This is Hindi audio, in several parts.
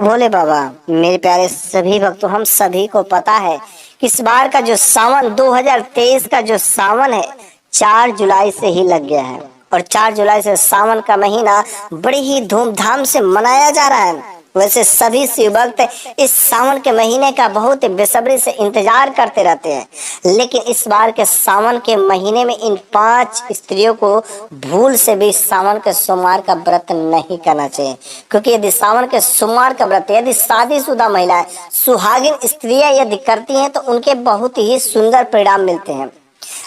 भोले बाबा, मेरे प्यारे सभी भक्तों, हम सभी को पता है कि इस बार का जो सावन 2023 का जो सावन है 4 जुलाई से ही लग गया है। और 4 जुलाई से सावन का महीना बड़ी ही धूमधाम से मनाया जा रहा है। वैसे सभी शिव भक्त इस सावन के महीने का बहुत बेसब्री से इंतजार करते रहते हैं, लेकिन इस बार के सावन के महीने में इन 5 स्त्रियों को भूल से भी सावन के सोमवार का व्रत नहीं करना चाहिए। क्योंकि यदि सावन के सोमवार का व्रत यदि शादीशुदा महिलाएं, सुहागिन स्त्रियां यदि करती हैं तो उनके बहुत ही सुंदर परिणाम मिलते हैं।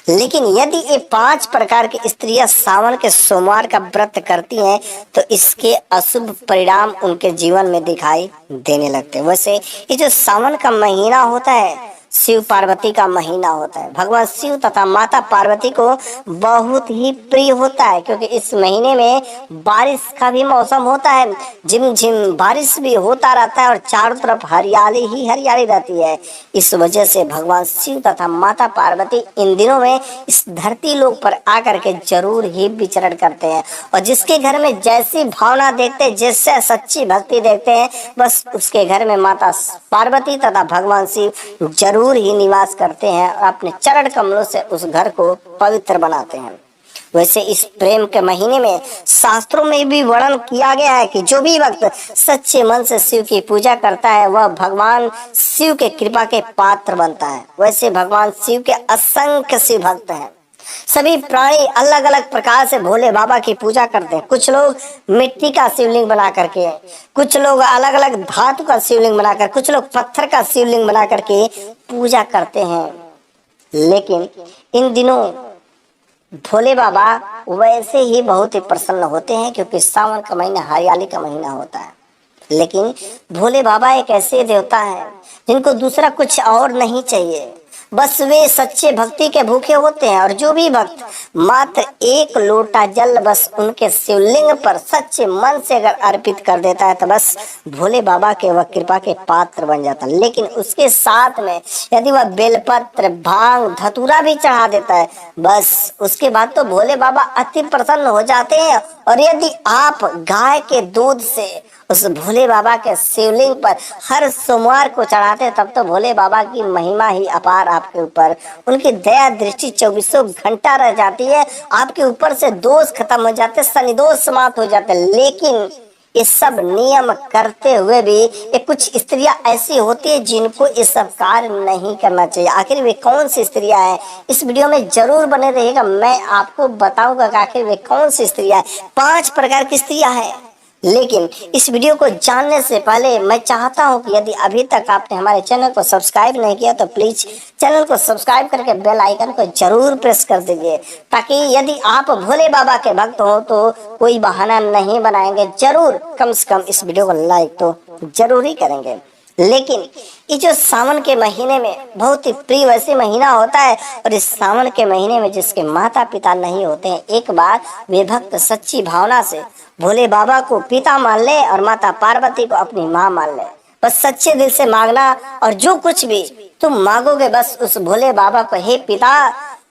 लेकिन यदि ये 5 प्रकार की स्त्रियां सावन के सोमवार का व्रत करती हैं तो इसके अशुभ परिणाम उनके जीवन में दिखाई देने लगते हैं। वैसे ये जो सावन का महीना होता है शिव पार्वती का महीना होता है। भगवान शिव तथा माता पार्वती को बहुत ही प्रिय होता है, क्योंकि इस महीने में बारिश का भी मौसम होता है, झिमझिम बारिश भी होता रहता है और चारों तरफ हरियाली ही हरियाली रहती है। इस वजह से भगवान शिव तथा माता पार्वती इन दिनों में इस धरती लोक पर आकर के जरूर ही विचरण करते हैं। और जिसके घर में जैसी भावना देखते हैं, जैसे सच्ची भक्ति देखते हैं, बस उसके घर में माता पार्वती तथा भगवान शिव जरूर ही निवास करते हैं और अपने चरण कमलों से उस घर को पवित्र बनाते हैं। वैसे इस प्रेम के महीने में शास्त्रों में भी वर्णन किया गया है कि जो भी भक्त सच्चे मन से शिव की पूजा करता है वह भगवान शिव के कृपा के पात्र बनता है। वैसे भगवान शिव के असंख्य शिव भक्त हैं। सभी प्राणी अलग अलग प्रकार से भोले बाबा की पूजा करते हैं। कुछ लोग मिट्टी का शिवलिंग बना करके, कुछ लोग अलग अलग धातु का शिवलिंग बनाकर, कुछ लोग पत्थर का शिवलिंग बना करके पूजा करते हैं। लेकिन इन दिनों भोले बाबा वैसे ही बहुत ही प्रसन्न होते हैं, क्योंकि सावन का महीना हरियाली का महीना होता है। लेकिन भोले बाबा एक ऐसे देवता हैं जिनको दूसरा कुछ और नहीं चाहिए, बस वे सच्चे भक्ति के भूखे होते हैं। और जो भी भक्त मात्र 1 लोटा जल बस उनके शिवलिंग पर सच्चे मन से अगर अर्पित कर देता है तो बस भोले बाबा के वह कृपा के पात्र बन जाता है। लेकिन उसके साथ में यदि वह बेलपत्र, भांग, धतूरा भी चढ़ा देता है, बस उसके बाद तो भोले बाबा अति प्रसन्न हो जाते हैं। और यदि आप गाय के दूध से उस भोले बाबा के शिवलिंग पर हर सोमवार को चढ़ाते हैं, तब तो भोले बाबा की महिमा ही अपार आपके ऊपर, उनकी दया दृष्टि 24 घंटा रह जाती है। आपके ऊपर से दोष खत्म हो जाते, शनि दोष समाप्त हो जाते। लेकिन ये सब नियम करते हुए भी ये कुछ स्त्रियां ऐसी होती है जिनको ये सब कार्य नहीं करना चाहिए। आखिर वे कौन सी स्त्रियां हैं, इस वीडियो में जरूर बने रहिएगा। मैं आपको बताऊंगा कि आखिर वे कौन सी स्त्रियां हैं। 5 प्रकार की स्त्रियां हैं। लेकिन इस वीडियो को जानने से पहले मैं चाहता हूं कि यदि अभी तक आपने हमारे चैनल को सब्सक्राइब नहीं किया तो प्लीज चैनल को सब्सक्राइब करके बेल आइकन को जरूर प्रेस कर दीजिए, ताकि यदि आप भोले बाबा के भक्त हो तो कोई बहाना नहीं बनाएंगे। जरूर कम से कम इस वीडियो को लाइक तो जरूर ही करेंगे। लेकिन ये जो सावन के महीने में बहुत ही प्रिय वैसे महीना होता है, और इस सावन के महीने में जिसके माता पिता नहीं होते हैं, एक बार वे भक्त सच्ची भावना से भोले बाबा को पिता मान ले और माता पार्वती को अपनी माँ मान ले। बस सच्चे दिल से मांगना, और जो कुछ भी तुम मांगोगे बस उस भोले बाबा को, हे पिता,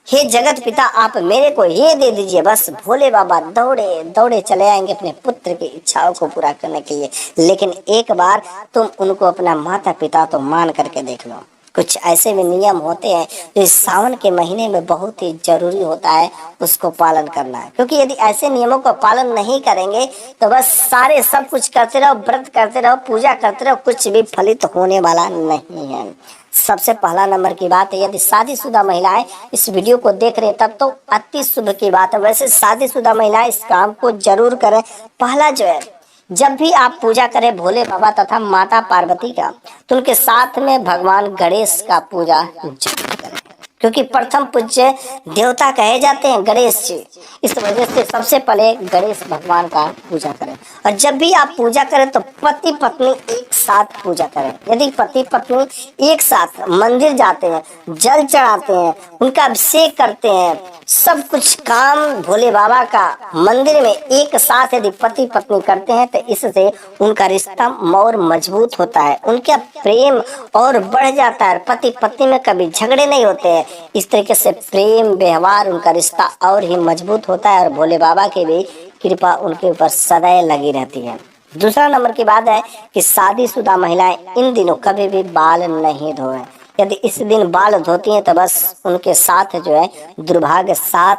हे जगत पिता, आप मेरे को ये दे दीजिए। बस भोले बाबा दौड़े दौड़े चले आएंगे अपने पुत्र की इच्छाओं को पूरा करने के लिए। लेकिन एक बार तुम उनको अपना माता पिता तो मान करके देख लो। कुछ ऐसे भी नियम होते हैं जो इस सावन के महीने में बहुत ही जरूरी होता है उसको पालन करना है। क्योंकि यदि ऐसे नियमों का पालन नहीं करेंगे तो बस सारे सब कुछ करते रहो, व्रत करते रहो, पूजा करते रहो, कुछ भी फलित होने वाला नहीं है। सबसे पहला नंबर की बात है, यदि शादीशुदा महिलाएं इस वीडियो को देख रहे हैं तब तो अति शुभ की बात है। वैसे शादीशुदा महिलाएं इस काम को जरूर करें। पहला जो है, जब भी आप पूजा करें भोले बाबा तथा माता पार्वती का, तो उनके साथ में भगवान गणेश का पूजा जरूर करें, क्योंकि प्रथम पूज्य देवता कहे जाते हैं गणेश जी। इस वजह से सबसे पहले गणेश भगवान का पूजा करें। और जब भी आप पूजा करें तो पति पत्नी एक साथ पूजा करें। यदि पति पत्नी एक साथ मंदिर जाते हैं, जल चढ़ाते हैं, उनका अभिषेक करते हैं, सब कुछ काम भोले बाबा का मंदिर में एक साथ यदि पति पत्नी करते हैं तो इससे उनका रिश्ता और मजबूत होता है, उनका प्रेम और बढ़ जाता है। पति पत्नी में कभी झगड़े नहीं होते हैं। इस तरीके से प्रेम व्यवहार उनका रिश्ता और ही मजबूत होता है और भोले बाबा की भी कृपा उनके ऊपर सदैव लगी रहती है। दूसरा नंबर की बात है कि शादीशुदा महिलाएं इन दिनों कभी भी बाल नहीं धोएं। यदि इस दिन बाल धोती हैं तो बस उनके साथ जो है दुर्भाग्य साथ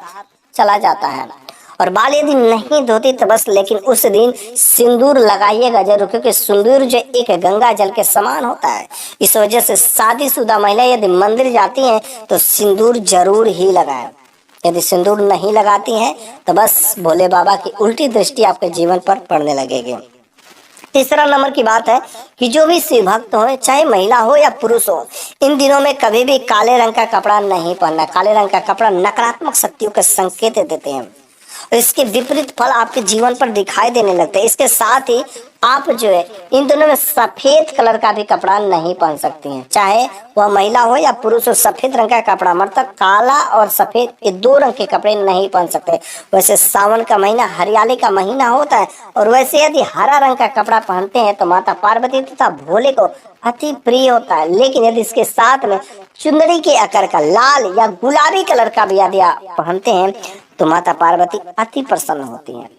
चला जाता है। और बाल यदि नहीं धोती तो बस लेकिन उस दिन सिंदूर लगाइएगा जरूर, क्योंकि सिंदूर जो एक गंगा जल के समान होता है। इस वजह से शादीशुदा महिलाएं यदि मंदिर जाती हैं तो सिंदूर जरूर ही लगाएं। यदि सिंदूर नहीं लगाती हैं तो बस भोले बाबा की उल्टी दृष्टि आपके जीवन पर पड़ने लगेगी। तीसरा नंबर की बात है कि जो भी शिव भक्त हो, चाहे महिला हो या पुरुष हो, इन दिनों में कभी भी काले रंग का कपड़ा नहीं पहनना। काले रंग का कपड़ा नकारात्मक शक्तियों के संकेत देते हैं और इसके विपरीत फल आपके जीवन पर दिखाई देने लगते हैं। इसके साथ ही आप जो है इन दोनों में सफेद कलर का भी कपड़ा नहीं पहन सकती हैं, चाहे वह महिला हो या पुरुष हो। सफेद रंग का कपड़ा मतलब काला और सफेद, ये दो रंग के कपड़े नहीं पहन सकते। वैसे सावन का महीना हरियाली का महीना होता है और वैसे यदि हरा रंग का कपड़ा पहनते हैं तो माता पार्वती तथा भोले को अति प्रिय होता है। लेकिन यदि इसके साथ में चुंदड़ी के आकार का लाल या गुलाबी कलर का भी यदि आप पहनते हैं तो माता पार्वती अति प्रसन्न होती हैं।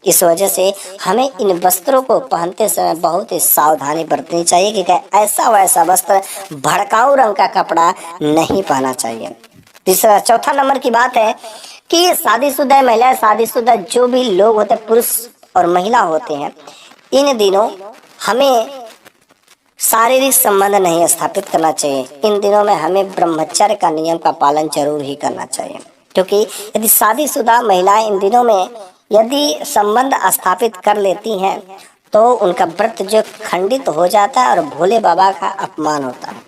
इस वजह से हमें इन वस्त्रों को पहनते समय बहुत ही सावधानी बरतनी चाहिए कि ऐसा वैसा वस्त्र भड़काऊ रंग का कपड़ा नहीं पहनना चाहिए। चौथा नंबर की बात है कि शादीशुदा महिलाएं, शादीशुदा जो भी लोग होते हैं, पुरुष और महिला होते हैं, इन दिनों हमें शारीरिक संबंध नहीं स्थापित करना चाहिए। इन दिनों में हमें ब्रह्मचर्य का नियम का पालन जरूर ही करना चाहिए, क्योंकि यदि शादीशुदा महिलाएं इन दिनों में यदि संबंध स्थापित कर लेती हैं तो उनका व्रत जो खंडित हो जाता है और भोले बाबा का अपमान होता है।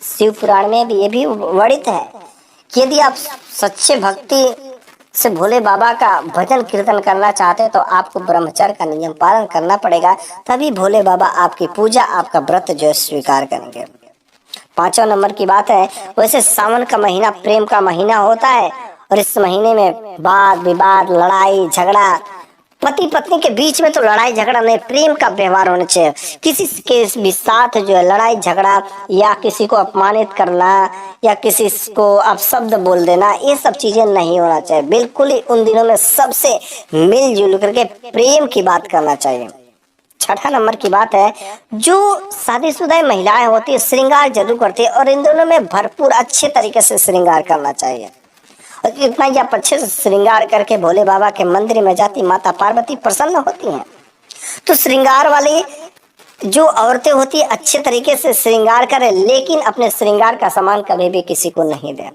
शिव पुराण में भी ये भी वर्णित है कि यदि आप सच्चे भक्ति से भोले बाबा का भजन कीर्तन करना चाहते हैं तो आपको ब्रह्मचर्य का नियम पालन करना पड़ेगा, तभी भोले बाबा आपकी पूजा, आपका व्रत जो स्वीकार करेंगे। पांचवा नंबर की बात है, वैसे सावन का महीना प्रेम का महीना होता है और इस महीने में वाद विवाद, लड़ाई झगड़ा, पति पत्नी के बीच में तो लड़ाई झगड़ा नहीं, प्रेम का व्यवहार होना चाहिए। किसी के भी साथ जो है लड़ाई झगड़ा या किसी को अपमानित करना या किसी को अपशब्द बोल देना, ये सब चीजें नहीं होना चाहिए। बिल्कुल ही उन दिनों में सबसे मिलजुल करके प्रेम की बात करना चाहिए। छठा नंबर की बात है, जो शादीशुदा महिलाएं होती है श्रृंगार जरूर करती है और इन दोनों में भरपूर अच्छे तरीके से श्रृंगार करना चाहिए। और इतना ही आप अच्छे से श्रृंगार करके भोले बाबा के मंदिर में जाती, माता पार्वती प्रसन्न होती हैं। तो श्रृंगार वाली जो औरतें होती है अच्छे तरीके से श्रृंगार करें, लेकिन अपने श्रृंगार का सामान कभी भी किसी को नहीं दें।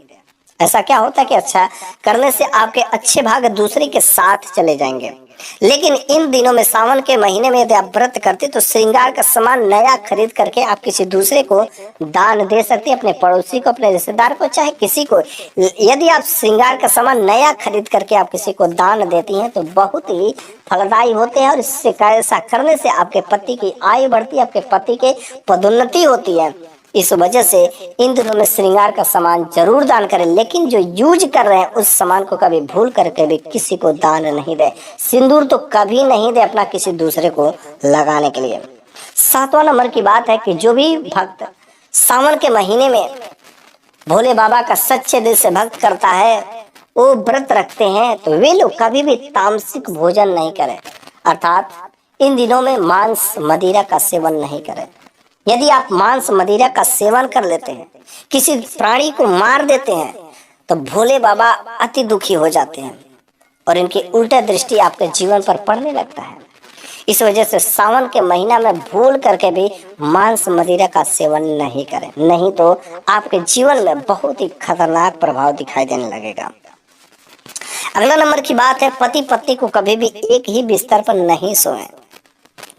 ऐसा क्या होता है कि अच्छा करने से आपके अच्छे भाग दूसरे के साथ चले जाएंगे। लेकिन इन दिनों में सावन के महीने में यदि आप व्रत करते तो श्रृंगार का सामान नया खरीद करके आप किसी दूसरे को दान दे सकते हैं, अपने पड़ोसी को, अपने रिश्तेदार को, चाहे किसी को। यदि आप श्रृंगार का सामान नया खरीद करके आप किसी को दान देती हैं तो बहुत ही फलदायी होते हैं और इससे ऐसा करने से आपके पति की आयु बढ़ती है, आपके पति के पदोन्नति होती है। इस वजह से इन दिनों में श्रृंगार का सामान जरूर दान करें, लेकिन जो यूज कर रहे हैं उस सामान को कभी भूल करके भी किसी को दान नहीं दे। सिंदूर तो कभी नहीं दे अपना किसी दूसरे को लगाने के लिए। सातवां नंबर की बात है कि जो भी भक्त सावन के महीने में भोले बाबा का सच्चे दिल से भक्त करता है, वो व्रत रखते हैं, तो वे लोग कभी भी तामसिक भोजन नहीं करें, अर्थात इन दिनों में मांस मदिरा का सेवन नहीं करें। यदि आप मांस मदिरा का सेवन कर लेते हैं, किसी प्राणी को मार देते हैं, तो भोले बाबा अति दुखी हो जाते हैं और इनकी उल्टा दृष्टि आपके जीवन पर पड़ने लगता है। इस वजह से सावन के महीना में भूल करके भी मांस मदिरा का सेवन नहीं करें, नहीं तो आपके जीवन में बहुत ही खतरनाक प्रभाव दिखाई देने लगेगा। अगला नंबर की बात है, पति पत्नी को कभी भी एक ही बिस्तर पर नहीं सोएं।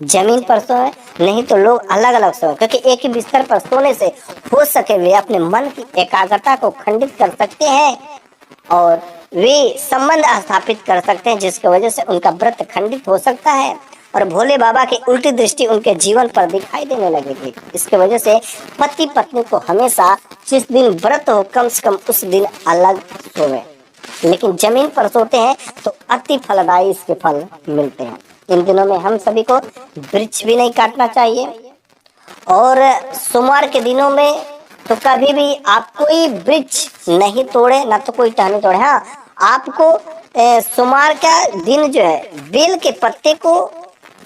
जमीन पर सोए, नहीं तो लोग अलग अलग सोए, क्योंकि एक ही बिस्तर पर सोने से हो सके वे अपने मन की एकाग्रता को खंडित कर सकते हैं और वे संबंध स्थापित कर सकते हैं, जिसकी वजह से उनका व्रत खंडित हो सकता है और भोले बाबा की उल्टी दृष्टि उनके जीवन पर दिखाई देने लगेगी। इसकी वजह से पति पत्नी को हमेशा जिस दिन व्रत हो कम से कम उस दिन अलग सोए, लेकिन जमीन पर सोते हैं तो अति फलदायी इसके फल मिलते हैं। इन दिनों में हम सभी को वृक्ष भी नहीं काटना चाहिए और सोमवार के दिनों में तो कभी भी आप कोई वृक्ष नहीं तोड़े, ना तो कोई टहनी तोड़े। हाँ, आपको सोमवार का दिन जो है बेल के पत्ते को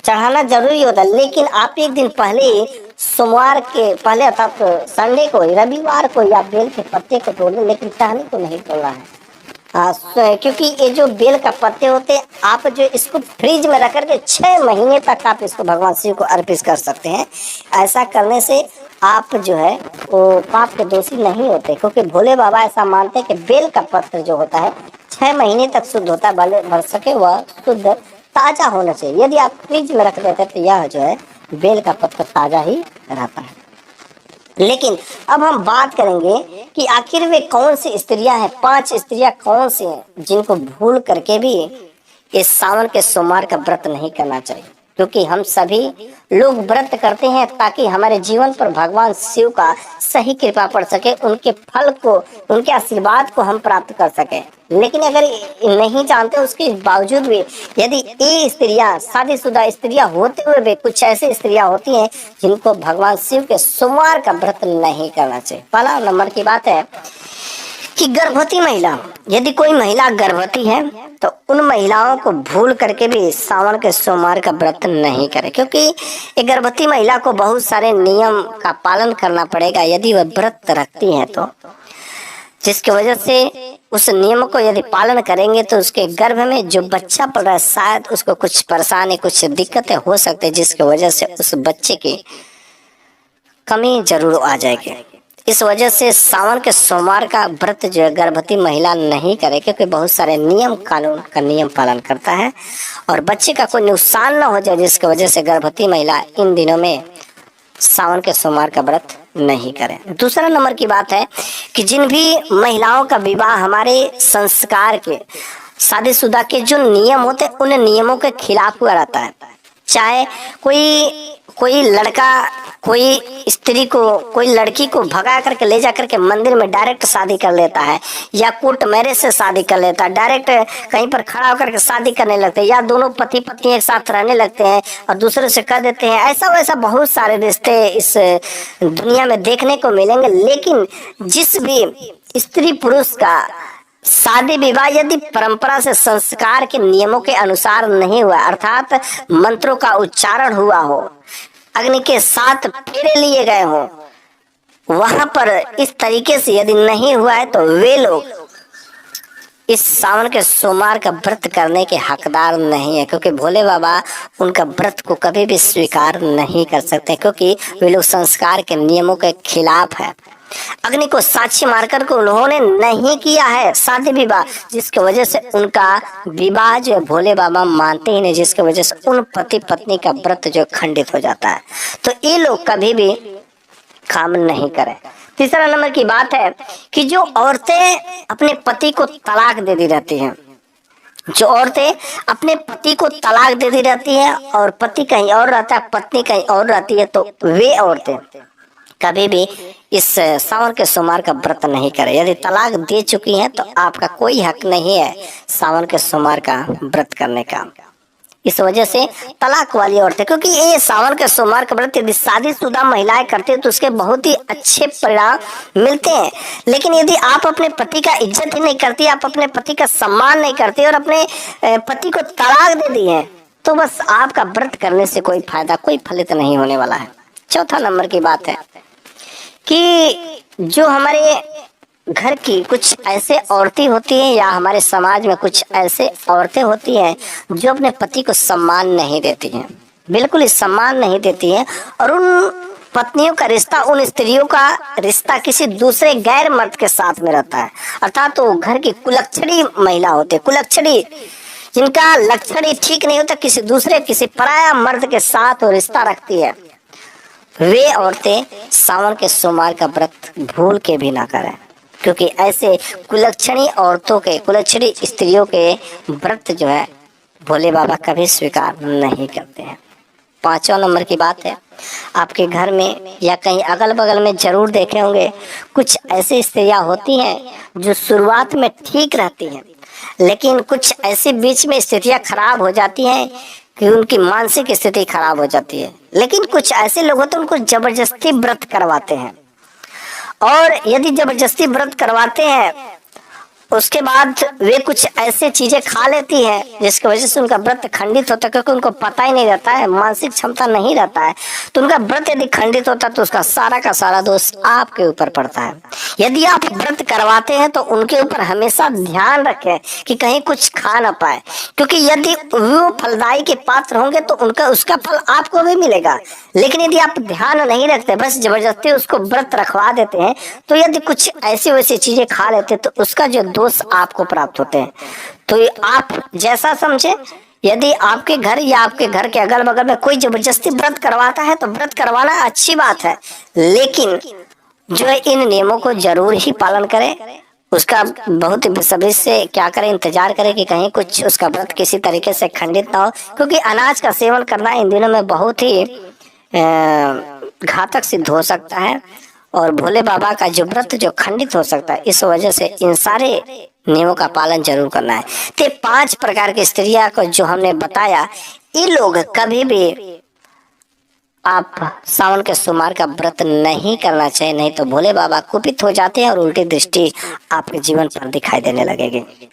चढ़ाना जरूरी होता है, लेकिन आप एक दिन पहले, सोमवार के पहले अर्थात संडे को, रविवार को या बेल के पत्ते को तोड़ दें, लेकिन टहनी को नहीं तोड़ना है। क्योंकि ये जो बेल का पत्ते होते हैं, आप जो इसको फ्रिज में रख करके 6 महीने तक आप इसको भगवान शिव को अर्पित कर सकते हैं। ऐसा करने से आप जो है वो पाप के दोषी नहीं होते, क्योंकि भोले बाबा ऐसा मानते हैं कि बेल का पत्र जो होता है 6 महीने तक शुद्ध होता है, भले भर सके वह शुद्ध ताजा होना चाहिए। यदि आप फ्रिज में रख देते हैं तो यह जो है बेल का पत्र ताजा ही रहता है। लेकिन अब हम बात करेंगे कि आखिर वे कौन सी स्त्रियां हैं, 5 स्त्रियां कौन सी हैं जिनको भूल करके भी इस सावन के सोमवार का व्रत नहीं करना चाहिए। क्योंकि हम सभी लोग व्रत करते हैं ताकि हमारे जीवन पर भगवान शिव का सही कृपा पड़ सके, उनके फल को, उनके आशीर्वाद को हम प्राप्त कर सके। लेकिन अगर नहीं जानते उसके बावजूद भी यदि ये स्त्रियां, शादीशुदा स्त्रियां होते हुए भी कुछ ऐसी स्त्रियां होती हैं जिनको भगवान शिव के सोमवार का व्रत नहीं करना चाहिए। पहला नंबर की बात है कि गर्भवती महिला, यदि कोई महिला गर्भवती है तो उन महिलाओं को भूल करके भी सावन के सोमवार का व्रत नहीं करे, क्योंकि एक गर्भवती महिला को बहुत सारे नियम का पालन करना पड़ेगा यदि वह व्रत रखती है तो, जिसकी वजह से उस नियम को यदि पालन करेंगे तो उसके गर्भ में जो बच्चा पड़ रहा है शायद उसको कुछ परेशानी, कुछ दिक्कतें हो सकती है, जिसकी वजह से उस बच्चे की कमी जरूर आ जाएगी। इस वजह से सावन के सोमवार का व्रत जो है गर्भवती महिला नहीं करे, क्योंकि बहुत सारे नियम कानून का नियम पालन करता है और बच्चे का कोई नुकसान न हो जाए, जिसकी वजह से गर्भवती महिला इन दिनों में सावन के सोमवार का व्रत नहीं करें। दूसरा नंबर की बात है कि जिन भी महिलाओं का विवाह हमारे संस्कार के, शादीशुदा के जो नियम होते हैं उन नियमों के खिलाफ हुआ रहता है, चाहे कोई लड़का कोई स्त्री को, कोई लड़की को भगा करके ले जा करके मंदिर में डायरेक्ट शादी कर लेता है, या कोर्ट मैरिज से शादी कर लेता है, डायरेक्ट कहीं पर खड़ा होकर के शादी करने लगते हैं, या दोनों पति पत्नी एक साथ रहने लगते हैं और दूसरे से कर देते हैं। ऐसा वैसा बहुत सारे रिश्ते इस दुनिया में देखने को मिलेंगे। लेकिन जिस भी स्त्री पुरुष का शादी विवाह यदि परंपरा से, संस्कार के नियमों के अनुसार नहीं हुआ, अर्थात मंत्रों का उच्चारण हुआ हो, अग्नि के 7 फेरे लिए गए हो, वहां पर इस तरीके से यदि नहीं हुआ है तो वे लोग इस सावन के सोमवार का व्रत करने के हकदार नहीं है, क्योंकि भोले बाबा उनका व्रत को कभी भी स्वीकार नहीं कर सकते, क्योंकि वे लोग संस्कार के नियमों के खिलाफ है। अग्नि को साक्षी मारकर को उन्होंने नहीं किया है शादी विवाह, जिसकी वजह से उनका विवाह जो भोले बाबा मानते ही नहीं, जिसकी वजह से उन पति पत्नी का व्रत जो खंडित हो जाता है। तो ये लोग कभी भी काम नहीं करें। तीसरा नंबर की बात है कि जो औरतें अपने पति को तलाक दे दी रहती हैं, जो औरतें अपने पति को तलाक दे दी रहती हैं और पति कहीं और रहता है, पत्नी कहीं और रहती है, तो वे औरतें कभी भी इस सावन के सोमवार का व्रत नहीं करें। यदि तलाक दे चुकी हैं तो आपका कोई हक नहीं है सावन के सोमवार का व्रत करने का। इस वजह से तलाक वाली औरतें, क्योंकि ये सावन के सोमवार का व्रत यदि शादीशुदा महिलाएं करते हैं तो उसके बहुत ही अच्छे परिणाम मिलते हैं। लेकिन यदि आप अपने पति का इज्जत ही नहीं करती, आप अपने पति का सम्मान नहीं करती और अपने पति को तलाक दे दी है, तो बस आपका व्रत करने से कोई फायदा, कोई फलित नहीं होने वाला है। चौथा नंबर की बात है कि जो हमारे घर की कुछ ऐसे औरतें होती हैं या हमारे समाज में कुछ ऐसे औरतें होती हैं जो अपने पति को सम्मान नहीं देती हैं, बिल्कुल ही सम्मान नहीं देती हैं, और उन पत्नियों का रिश्ता, उन स्त्रियों का रिश्ता किसी दूसरे गैर मर्द के साथ में रहता है। अर्थात वो घर की कुलक्षणी महिला होती है, कुलक्षणी, जिनका लक्षण ही ठीक नहीं होता, किसी दूसरे, किसी पराया मर्द के साथ वो रिश्ता रखती है, वे औरतें सावन के सोमवार का व्रत भूल के भी ना करें, क्योंकि ऐसे कुलक्षणी औरतों के, कुलक्षणी स्त्रियों के व्रत जो है भोले बाबा कभी स्वीकार नहीं करते हैं। पांचवा नंबर की बात है, आपके घर में या कहीं अगल बगल में जरूर देखे होंगे कुछ ऐसी स्त्रियां होती हैं जो शुरुआत में ठीक रहती हैं, लेकिन कुछ ऐसी बीच में स्थितियां खराब हो जाती हैं कि उनकी मानसिक स्थिति खराब हो जाती है। लेकिन कुछ ऐसे लोग होते हैं उनको जबरदस्ती व्रत करवाते हैं, और यदि जबरदस्ती व्रत करवाते हैं उसके बाद वे कुछ ऐसे चीजें खा लेती हैं जिसकी वजह से उनका व्रत खंडित होता है, क्योंकि उनको पता ही नहीं रहता है, मानसिक क्षमता नहीं रहता है। तो उनका व्रत यदि खंडित होता है तो उसका सारा का सारा दोष आपके ऊपर पड़ता है। यदि आप व्रत करवाते हैं तो उनके ऊपर हमेशा ध्यान रखें कि कहीं कुछ खा ना पाए, क्योंकि यदि वो फलदायी के पात्र होंगे तो उनका उसका फल आपको भी मिलेगा। लेकिन यदि आप ध्यान नहीं रखते, बस जबरदस्ती उसको व्रत रखवा देते हैं, तो यदि कुछ ऐसी वैसी चीजें खा लेते तो उसका जो दोष आपको प्राप्त होते हैं। तो ये आप जैसा समझे, यदि आपके घर या आपके घर के अगल बगल में कोई जबरदस्ती व्रत करवाता है तो व्रत करवाना अच्छी बात है, लेकिन जो है इन नियमों को जरूर ही पालन करें। उसका बहुत बेसब्री से क्या करें, इंतजार करें कि कहीं कुछ उसका व्रत किसी तरीके से खंडित ना हो, क्योंकि अनाज का सेवन करना इन दिनों में बहुत ही घातक सिद्ध हो सकता है और भोले बाबा का जो व्रत जो खंडित हो सकता है। इस वजह से इन सारे नियमों का पालन जरूर करना है। तो 5 प्रकार की स्त्रियां को जो हमने बताया, ये लोग कभी भी आप सावन के सोमवार का व्रत नहीं करना चाहिए, नहीं तो भोले बाबा कुपित हो जाते हैं और उल्टी दृष्टि आपके जीवन पर दिखाई देने लगेगी।